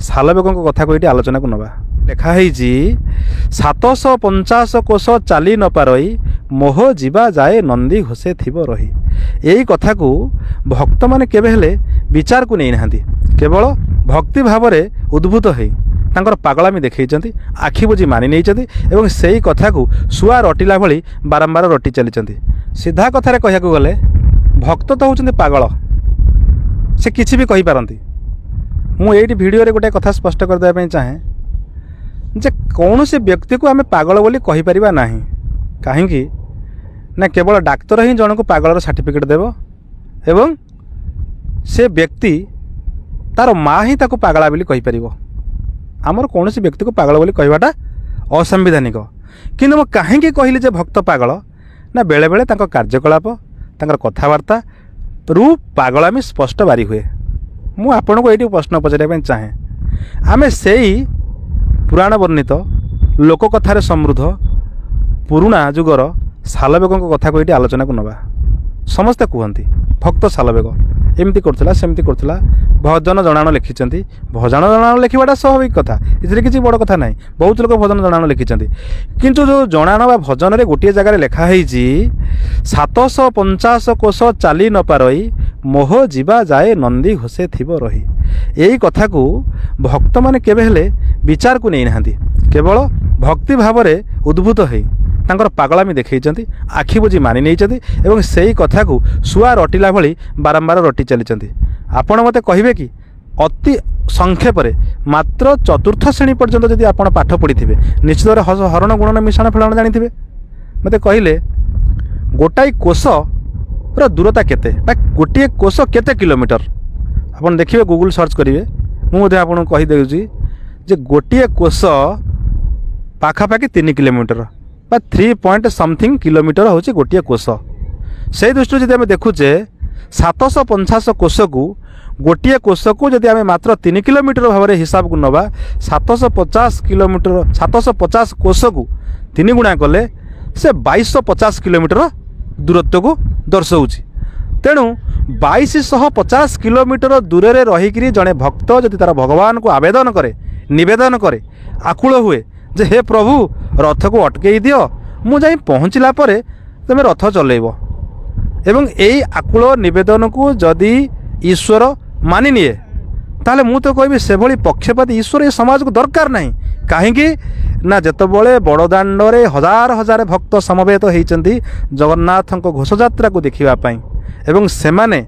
ସାଲବେଗଙ୍କ କଥାକୁ ଏଇଠି ଆଲୋଚନାକୁ ନେବା। ଲେଖା ହେଇଛି 750 କୋଶ ଚାଲି ନ ପାରଇ ମୋହ ଯିବା ଯାଏ ନନ୍ଦୀ ଘୋଷେ ଥିବ ରହି। ଏଇ କଥାକୁ ଭକ୍ତମାନେ କେବେ ହେଲେ ବିଚାରକୁ ନେଇନାହାନ୍ତି, କେବଳ ଭକ୍ତି ଭାବରେ ଉଦ୍ଭୁତ ହେଇ ତାଙ୍କର ପାଗଳାମି ଦେଖାଇଛନ୍ତି, ଆଖି ବୁଜି ମାନି ନେଇଛନ୍ତି ଏବଂ ସେଇ କଥାକୁ ଶୁଆ ରଟିଲା ଭଳି ବାରମ୍ବାର ରଟି ଚାଲିଛନ୍ତି। ସିଧା କଥାରେ କହିବାକୁ ଗଲେ ଭକ୍ତ ତ ହେଉଛନ୍ତି ପାଗଳ, ସେ କିଛି ବି କହିପାରନ୍ତି। ମୁଁ ଏଇଠି ଭିଡ଼ିଓରେ ଗୋଟେ କଥା ସ୍ପଷ୍ଟ କରିଦେବା ପାଇଁ ଚାହେଁ ଯେ କୌଣସି ବ୍ୟକ୍ତିକୁ ଆମେ ପାଗଳ ବୋଲି କହିପାରିବା ନାହିଁ। କାହିଁକି ନା କେବଳ ଡାକ୍ତର ହିଁ ଜଣକୁ ପାଗଳର ସାର୍ଟିଫିକେଟ୍ ଦେବ ଏବଂ ସେ ବ୍ୟକ୍ତି ତାର ମା' ହିଁ ତାକୁ ପାଗଳା ବୋଲି କହିପାରିବ। ଆମର କୌଣସି ବ୍ୟକ୍ତିକୁ ପାଗଳ ବୋଲି କହିବାଟା ଅସାମ୍ବିଧାନିକ। କିନ୍ତୁ ମୁଁ କାହିଁକି କହିଲି ଯେ ଭକ୍ତ ପାଗଳ, ନା ବେଳେବେଳେ ତାଙ୍କ କାର୍ଯ୍ୟକଳାପ, ତାଙ୍କର କଥାବାର୍ତ୍ତାରୁ ପାଗଳାମି ସ୍ପଷ୍ଟ ବାରି ହୁଏ। ମୁଁ ଆପଣଙ୍କୁ ଏଇଠି ପ୍ରଶ୍ନ ପଚାରିବା ପାଇଁ ଚାହେଁ, ଆମେ ସେଇ ପୁରାଣ ବର୍ଣ୍ଣିତ ଲୋକକଥାରେ ସମୃଦ୍ଧ ପୁରୁଣା ଯୁଗର ସାଲବେଗଙ୍କ କଥାକୁ ଏଇଠି ଆଲୋଚନାକୁ ନେବା। ସମସ୍ତେ କୁହନ୍ତି ଭକ୍ତ ସାଲବେଗ ଏମିତି କରୁଥିଲା, ସେମିତି କରୁଥିଲା, ଭଜନ ଜଣାଣ ଲେଖିଛନ୍ତି। ଭଜନ ଜଣାଣ ଲେଖିବାଟା ସ୍ୱାଭାବିକ କଥା, ଏଥିରେ କିଛି ବଡ଼ କଥା ନାହିଁ। ବହୁତ ଲୋକ ଭଜନ ଜଣାଣ ଲେଖିଛନ୍ତି, କିନ୍ତୁ ଯେଉଁ ଜଣାଣ ବା ଭଜନରେ ଗୋଟିଏ ଜାଗାରେ ଲେଖା ହେଇଛି 750 କୋଶ ଚାଲି ନ ପାରଇ ମୋହ ଯିବା ଯାଏ ନନ୍ଦୀ ଘୋଷେ ଥିବ ରହି। ଏଇ କଥାକୁ ଭକ୍ତମାନେ କେବେ ହେଲେ ବିଚାରକୁ ନେଇନାହାନ୍ତି, କେବଳ ଭକ୍ତି ଭାବରେ ଉଦ୍ଭୁତ ହେଇ ତାଙ୍କର ପାଗଳାମି ଦେଖାଇଛନ୍ତି, ଆଖି ବୁଜି ମାନି ନେଇଛନ୍ତି ଏବଂ ସେଇ କଥାକୁ ଶୁଆ ରଟିଲା ଭଳି ବାରମ୍ବାର ରଟି ଚାଲିଛନ୍ତି। ଆପଣ ମୋତେ କହିବେ କି ଅତି ସଂକ୍ଷେପରେ ମାତ୍ର ଚତୁର୍ଥ ଶ୍ରେଣୀ ପର୍ଯ୍ୟନ୍ତ ଯଦି ଆପଣ ପାଠ ପଢ଼ିଥିବେ, ନିଶ୍ଚିତ ଭାବରେ ହରଣ ଗୁଣନ ମିଶାଣ ଫେଳାଣ ଜାଣିଥିବେ। ମୋତେ କହିଲେ ଗୋଟାଏ କୋଷର ଦୂରତା କେତେ ବା ଗୋଟିଏ କୋଷ କେତେ କିଲୋମିଟର? ଆପଣ ଦେଖିବେ, ଗୁଗୁଲ୍ ସର୍ଚ୍ଚ କରିବେ, ମୁଁ ମଧ୍ୟ ଆପଣଙ୍କୁ କହିଦେଉଛି ଯେ ଗୋଟିଏ କୋଷ ପାଖାପାଖି 3 କିଲୋମିଟର ବା 3 କିଲୋମିଟର ହେଉଛି ଗୋଟିଏ କୋଷ। ସେଇ ଦୃଷ୍ଟିରୁ ଯଦି ଆମେ ଦେଖୁଛେ 750 କୋଷକୁ, ଗୋଟିଏ କୋଷକୁ ଯଦି ଆମେ ମାତ୍ର 3 କିଲୋମିଟର ଭାବରେ ହିସାବକୁ ନେବା, 750 କୋଷକୁ 3 ଗୁଣା କଲେ ସେ 2250 କିଲୋମିଟର ଦୂରତ୍ୱକୁ ଦର୍ଶାଉଛି। ତେଣୁ 2250 କିଲୋମିଟର ଦୂରରେ ରହିକିରି ଜଣେ ଭକ୍ତ ଯଦି ତାର ଭଗବାନଙ୍କୁ ଆବେଦନ କରେ, ନିବେଦନ କରେ, ଆକୁଳ ହୁଏ ଯେ ହେ ପ୍ରଭୁ ରଥକୁ ଅଟକେଇ ଦିଅ, ମୁଁ ଯାଇ ପହଞ୍ଚିଲା ପରେ ତୁମେ ରଥ ଚଲେଇବ, ଏବଂ ଏଇ ଆକୁଳ ନିବେଦନକୁ ଯଦି ଈଶ୍ୱର ମାନି ନିଏ, ତାହେଲେ ମୁଁ ତ କହିବି ସେଭଳି ପକ୍ଷପାତୀ ଈଶ୍ୱର ଏ ସମାଜକୁ ଦରକାର ନାହିଁ। କାହିଁକି ନା ଯେତେବେଳେ ବଡ଼ଦାଣ୍ଡରେ ହଜାର ହଜାର ଭକ୍ତ ସମବେତ ହୋଇଛନ୍ତି ଜଗନ୍ନାଥଙ୍କ ଘୋଷଯାତ୍ରାକୁ ଦେଖିବା ପାଇଁ ଏବଂ ସେମାନେ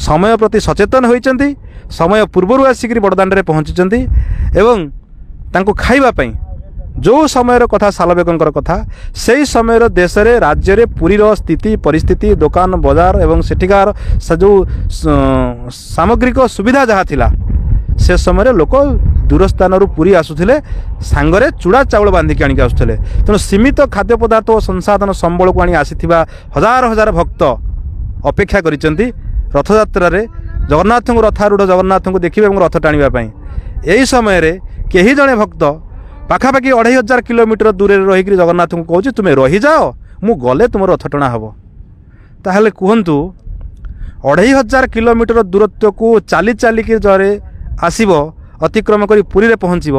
ସମୟ ପ୍ରତି ସଚେତନ ହୋଇଛନ୍ତି, ସମୟ ପୂର୍ବରୁ ଆସିକରି ବଡ଼ଦାଣ୍ଡରେ ପହଞ୍ଚିଛନ୍ତି ଏବଂ ତାଙ୍କୁ ଖାଇବା ପାଇଁ ଯେଉଁ ସମୟର କଥା ସାଲବେଗଙ୍କର କଥା, ସେହି ସମୟର ଦେଶରେ, ରାଜ୍ୟରେ ପୁରୀର ସ୍ଥିତି ପରିସ୍ଥିତି, ଦୋକାନ ବଜାର ଏବଂ ସେଠିକାର ଯେଉଁ ସାମଗ୍ରିକ ସୁବିଧା ଯାହା ଥିଲା, ସେ ସମୟରେ ଲୋକ ଦୂର ସ୍ଥାନରୁ ପୁରୀ ଆସୁଥିଲେ, ସାଙ୍ଗରେ ଚୁଡ଼ା ଚାଉଳ ବାନ୍ଧିକି ଆଣିକି ଆସୁଥିଲେ। ତେଣୁ ସୀମିତ ଖାଦ୍ୟ ପଦାର୍ଥ ଓ ସଂସାଧନ ସମ୍ବଳକୁ ଆଣି ଆସିଥିବା ହଜାର ହଜାର ଭକ୍ତ ଅପେକ୍ଷା କରିଛନ୍ତି ରଥଯାତ୍ରାରେ ଜଗନ୍ନାଥଙ୍କୁ, ରଥାରୂଢ଼ ଜଗନ୍ନାଥଙ୍କୁ ଦେଖିବା ଏବଂ ରଥ ଟାଣିବା ପାଇଁ। ଏହି ସମୟରେ କେହି ଜଣେ ଭକ୍ତ ପାଖାପାଖି 2500 କିଲୋମିଟର ଦୂରରେ ରହିକରି ଜଗନ୍ନାଥଙ୍କୁ କହୁଛି ତୁମେ ରହିଯାଅ, ମୁଁ ଗଲେ ତୁମର ରଥ ଟଣା ହେବ। ତାହେଲେ କୁହନ୍ତୁ 2500 କିଲୋମିଟର ଦୂରତ୍ୱକୁ ଚାଲି ଚାଲିକି ଜରେ ଆସିବ, ଅତିକ୍ରମ କରି ପୁରୀରେ ପହଞ୍ଚିବ,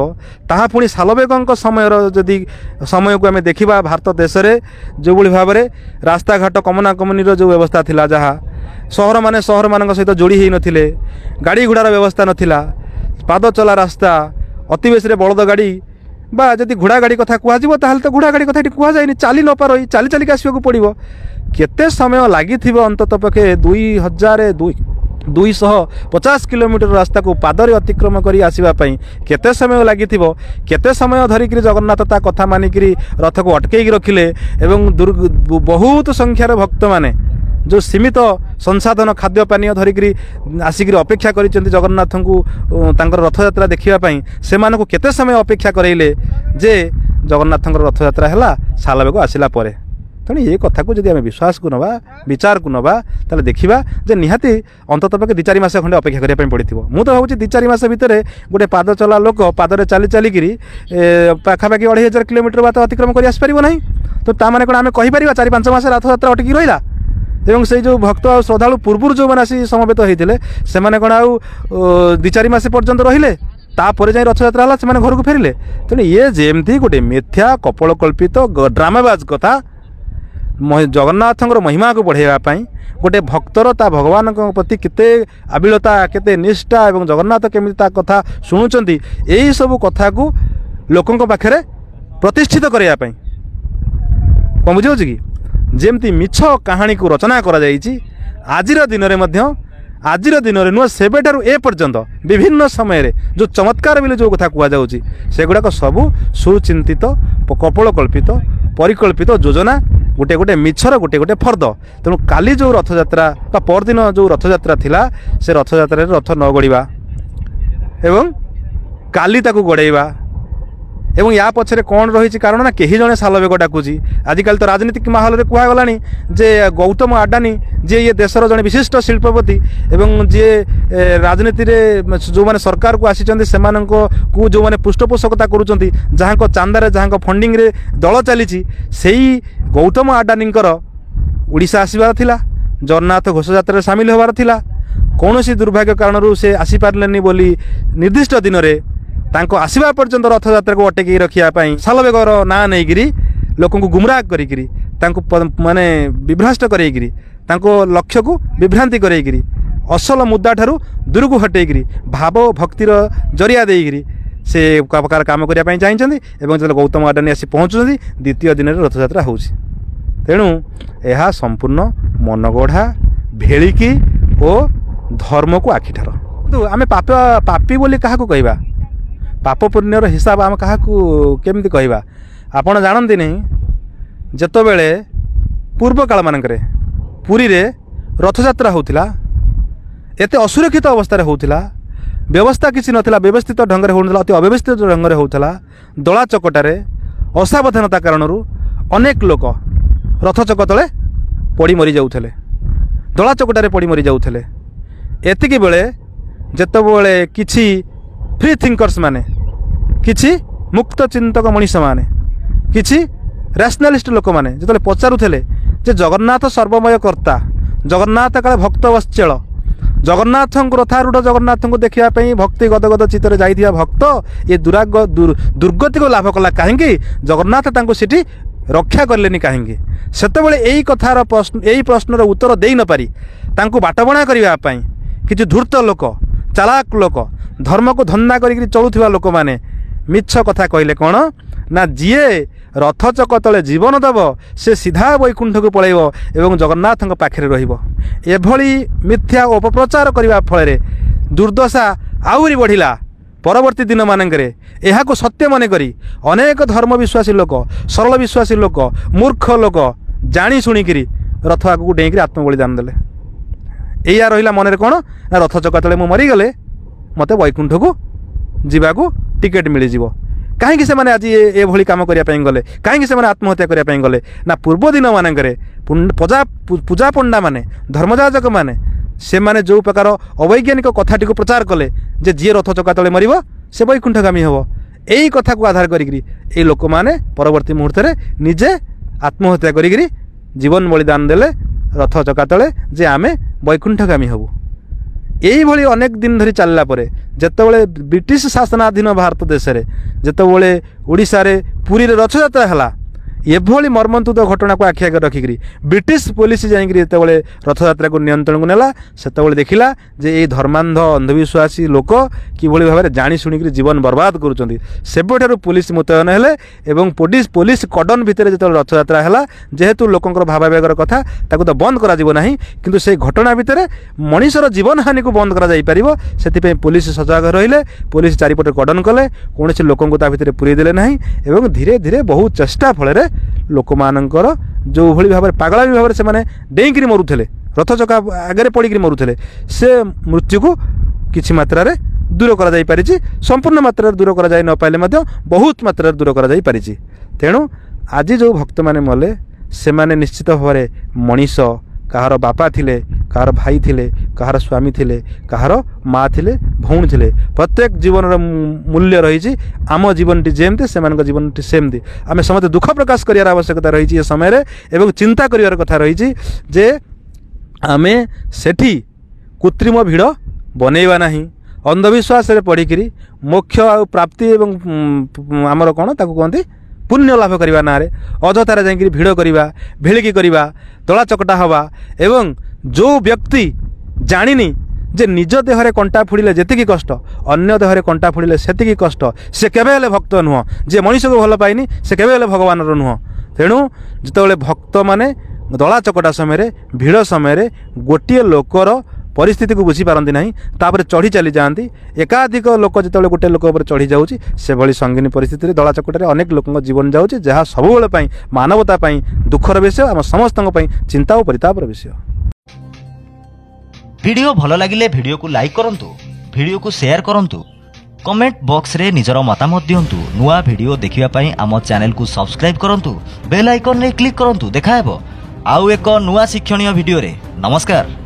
ତାହା ପୁଣି ସାଲବେଗଙ୍କ ସମୟର ଯଦି ସମୟକୁ ଆମେ ଦେଖିବା, ଭାରତ ଦେଶରେ ଯେଉଁଭଳି ଭାବରେ ରାସ୍ତାଘାଟ ଗମନାଗମନୀର ଯେଉଁ ବ୍ୟବସ୍ଥା ଥିଲା, ଯାହା ସହରମାନଙ୍କ ସହିତ ଯୋଡ଼ି ହୋଇନଥିଲେ, ଗାଡ଼ି ଘୋଡ଼ାର ବ୍ୟବସ୍ଥା ନଥିଲା, ପାଦ ଚଲା ରାସ୍ତା, ଅତି ବେଶୀରେ ବଳଦ ଗାଡ଼ି ବା ଯଦି ଘୋଡ଼ା ଗାଡ଼ି କଥା କୁହାଯିବ ତାହେଲେ ତ ଘୋଡ଼ା ଗାଡ଼ି କଥା ଏଠି କୁହାଯାଏନି, ଚାଲି ନ ପାରଇ ଚାଲି ଚାଲିକି ଆସିବାକୁ ପଡ଼ିବ। କେତେ ସମୟ ଲାଗିଥିବ ଅନ୍ତତଃ ପକ୍ଷେ 250 କିଲୋମିଟର ରାସ୍ତାକୁ ପାଦରେ ଅତିକ୍ରମ କରି ଆସିବା ପାଇଁ କେତେ ସମୟ ଲାଗିଥିବ, କେତେ ସମୟ ଧରିକିରି ଜଗନ୍ନାଥ ତା କଥା ମାନିକିରି ରଥକୁ ଅଟକେଇକି ରଖିଲେ ଏବଂ ବହୁତ ସଂଖ୍ୟାର ଭକ୍ତମାନେ ଯେଉଁ ସୀମିତ ସଂସାଧନ ଖାଦ୍ୟ ପାନୀୟ ଧରିକିରି ଆସିକିରି ଅପେକ୍ଷା କରିଛନ୍ତି ଜଗନ୍ନାଥଙ୍କୁ ତାଙ୍କର ରଥଯାତ୍ରା ଦେଖିବା ପାଇଁ, ସେମାନଙ୍କୁ କେତେ ସମୟ ଅପେକ୍ଷା କରାଇଲେ ଯେ ଜଗନ୍ନାଥଙ୍କର ରଥଯାତ୍ରା ହେଲା ସାଲବେଗ ଆସିଲା ପରେ। ତେଣୁ ଏ କଥାକୁ ଯଦି ଆମେ ବିଶ୍ୱାସକୁ ନେବା, ବିଚାରକୁ ନେବା, ତାହେଲେ ଦେଖିବା ଯେ ନିହାତି ଅନ୍ତତଃ ପକ୍ଷେ 2-4 ମାସ ଖଣ୍ଡେ ଅପେକ୍ଷା କରିବା ପାଇଁ ପଡ଼ିଥିବ। ମୁଁ ତ ଭାବୁଛି 2-4 ମାସ ଭିତରେ ଗୋଟେ ପାଦ ଚଲା ଲୋକ ପାଦରେ ଚାଲି ଚାଲିକିରି ପାଖାପାଖି 2500 କିଲୋମିଟର ବାଟ ଅତିକ୍ରମ କରି ଆସିପାରିବ ନାହିଁ। ତ ତାମାନେ କ'ଣ ଆମେ କହିପାରିବା 4-5 ମାସ ରଥଯାତ୍ରା ଅଟକି ରହିଲା ଏବଂ ସେଇ ଯେଉଁ ଭକ୍ତ ଆଉ ଶ୍ରଦ୍ଧାଳୁ ପୂର୍ବରୁ ଯେଉଁମାନେ ଆସି ସମବେତ ହୋଇଥିଲେ ସେମାନେ କ'ଣ ଆଉ 2-4 ମାସ ପର୍ଯ୍ୟନ୍ତ ରହିଲେ? तापर जाई रथयात्रा है से घर को फेरिले। तेणु ये जमती गोटे मिथ्या कपलकल्पित ड्रामाबाज कथा जगन्नाथ महिमा को बढ़ावाई गोटे भक्तर ता भगवान प्रति केते आबिलता केते निष्ठा एवं जगन्नाथ केमी कथा शुणुंट यही सब कथा को लोकों पाखे प्रतिष्ठित करने कौन बुझे कि जमती मिछ कहानी को रचना आजिर दिन में आजिर दिन में नुआ सेबेठार ए पर्यंत विभिन्न समय जो चमत्कार बोले जो कथा कहगुड़ाक सबू सुचिंतित कपोलकल्पित परिकल्पित योजना गोटे गोटे मिछर गोटे गोटे फर्द। तेणु काली जो रथयात्रा परदिन जो रथयात्रा थिला से रथयात्रा रथ न गड़वा एवं काली ताकू गड़ेवा एवं या पछरे कौन रही कारण ना कहीं जड़े सालबेग डाकुची। आजिकल तो राजनीतिक माहौल में कहगला जे गौतम अडानी जी ये देशर जड़े विशिष्ट शिल्पपति एवं जी राजनीति जो मैंने सरकार को आसी को जो मैंने पृष्ठपोषकता करुँच जहाँ चांदारे जहाँ फंडिंग रे दल चली गौतम अडानीकर ओडिशा आसबार थिला जगन्नाथ घोषयात्रा सामिल होबार थिला कौन सी दुर्भाग्य कारण से आसीपारे बोली निर्दिष्ट दिन में तांको आसवा पर्यंत रथयात्रा को अटेक रखापी सालबेगर ना नहीं लोक गुमराह करी माने विभ्रष्ट करेगी लक्ष्य को विभ्रांति करेगी असल मुद्दा ठारू दूर को हटेगी भाव भक्तिर जरिया देगी से प्रकार काम करने चाहिए जो गौतम अडानी आसी पहुँचुंट द्वितीय दिन में रथयात्रा हो। तेणु यह संपूर्ण मनगढ़ा भेलिकी और धर्म को आखिठार तो आम पापी बोली क्या कहवा पाप पुण्यर हिसाब आम क्या केमती कहवा आपण जानती नहीं जेतबेले पूर्व काल मानकरे पुरी रे रथयात्रा होतिला एते असुरक्षित अवस्था होतिला व्यवस्था किसी नथिला व्यवस्थित ढंग से होउनला अति अव्यवस्थित ढंग से होउतला दला चकटारे असावधानता कारणरू अनेक लोक रथ चक तले पड़ी मरी जाउथले दला चकटारे पड़ी मरी जाउथले एतिकी बेले जेतबेले किछि फ्री थिंकर्स माने किछि मुक्त चिंतक मनीष माने किछि रैशनलिस्ट लोक माने जेतले पचारुथले जे जगन्नाथ सर्वमय कर्ता जगन्नाथ काले भक्त वत्सल जगन्नाथ रथारूढ़ जगन्नाथ को देखापी भक्ति गदगद चित्तर जाइथिया भक्त ये दुर्गति को लाभ कला कहीं जगन्नाथ सीठी रक्षा कले कहीं सेतबेले यही कथार प्रश्न यही प्रश्नर उत्तर दे न पारी तांको बाटबणा करने किछि धूर्त लोक चालाक लोक धर्म को धंदा करी चलुवा लोक माने मिछ कथा कहले कौन ना जीए रथ चक तले जीवन दब से सीधा वैकुंठ को पलैब एवं जगन्नाथ पाखे रही मिथ्या अपप्रचार करने फल दुर्दशा आहुरी बढ़िला परवर्ती दिन मानकरे यह को सत्य मन करी अनेक धर्म विश्वासी लोक सरल विश्वासी लोक मूर्ख लोक जानी शुणिकी रथ आगू डेईक आत्मबलिदान देले या रहा मन कौन ना रथ चक तले मु मरीगले मत वैकुंठ को जीवाकू टिकेट मिलଯିव कहीं से आज ये भली काम करने गले कहीं से आत्महत्या करने गले ना पूर्व दिन मानकरे पूजा पंडा माने धर्मजाजक माने से माने जो प्रकार अवैज्ञानिक कथाटी को प्रचार कले जे जी रथ चका तले मरिब से वैकुंठगामी हम यही कथा को आधार करी लोक मैंने परवर्ती मुहूर्त में निजे आत्महत्या करी जीवन बलिदान देले रथ चका तले जे आमे वैकुंठगामी हबू। यही भली अनेक दिन धरी चलला परे जेतबेले ब्रिटिश शासनाधीन भारत देश में जेतबेले ओडिशा रे पुरी रे रथयात्रा हला एभली मर्मन्तुद घटना को आखि आगे रखिकी ब्रिटिश पुलिस जाते रथयात्रा को नियंत्रण को नेला सेतबेले देखिला जे ये धर्मांध अंधविश्वासी लोक किभली भाव में जानी शुणिक जीवन बर्बाद करुँच सेबठारु पुलिस मुतयन हेले एवं पुलिस कॉर्डन भितर जो रथयात्रा है जेहेतु लोकंर भावावेगर कथा ताकू तो बंद करा जिवो नाही किंतु से घटना भितर मनीषर जीवन हानि को बंद करा जाई परिबो सेतिपई पुलिस सजग रहिले पुलिस चारिपटे कॉर्डन कले कौन से लोक भितर पूरी देले नाही एवं धीरे धीरे बहुत चेष्टा फल लोक मानकर जो भली भाव पागलामी भाव से माने डेईकरी मरुथले रथ चका आगे पड़िक मरुथले से मृत्यु को किछि मात्रा रे दूर करा जाई पारिछि संपूर्ण मात्रा दूर करा जाई न पाइले मध्य बहुत मात्रा दूर करा जाई पारिछि। तेणु आज जो भक्त माने मले से माने निश्चित भाव में मनीष कहार बापा थिले कहार भाई थिले कहार स्वामी थिले कहार माँ थिले भौणी थिले प्रत्येक जीवन मूल्य रही आम जीवन टी जेमती से जीवन टी सेमती आम समस्त दुख प्रकाश कर आवश्यकता रही है समय एवं चिंता कर कथा रही जे आमे सेठी कृत्रिम भिड़ बनैबा नहीं अंधविश्वास पढ़िकी मोक्ष प्राप्ति एवं आमर कौन ताकू कहते पुण्य लाभ करने ना अजथार जाकि भिड़ करवा भिड़िकी करवा दला चकटा हवा एवं जो व्यक्ति जानी जे निज देहरे कंटा फुड़िले जेतिकी कष्ट अन्य देहरे कंटा फुड़िले सेतिकी कष्ट से केबे भक्त नुह जे मनीष को भल पाइनी से केबे भगवान नुह। तेणु जिते भक्त माने दला चकटा समय भिड़ समय गोटे लोकर परिस्थिति को बुझी पारती ना तापर चढ़ी चली जाती एकाधिक लोक जो गोटे लोक चढ़ी जाऊँगी से भली संगीन परिस्थिति दला चकटे अनेक लोक जीवन जाऊँगी जहाँ सबुबले मानवता दुखर विषय आम समस्त चिंता और परितापर विषय। वीडियो भल लगिले वीडियो को लाइक करंतु, वीडियो को शेयर करंतु, कमेंट बॉक्स रे निजर मतामत दियंतु। नुआ वीडियो देखिबा पई आम चैनल को सब्सक्राइब करंतु, बेल आइकन रे क्लिक करंतु। देखा हेबो आउ एक नुआ शिक्षणीय वीडियो रे। नमस्कार।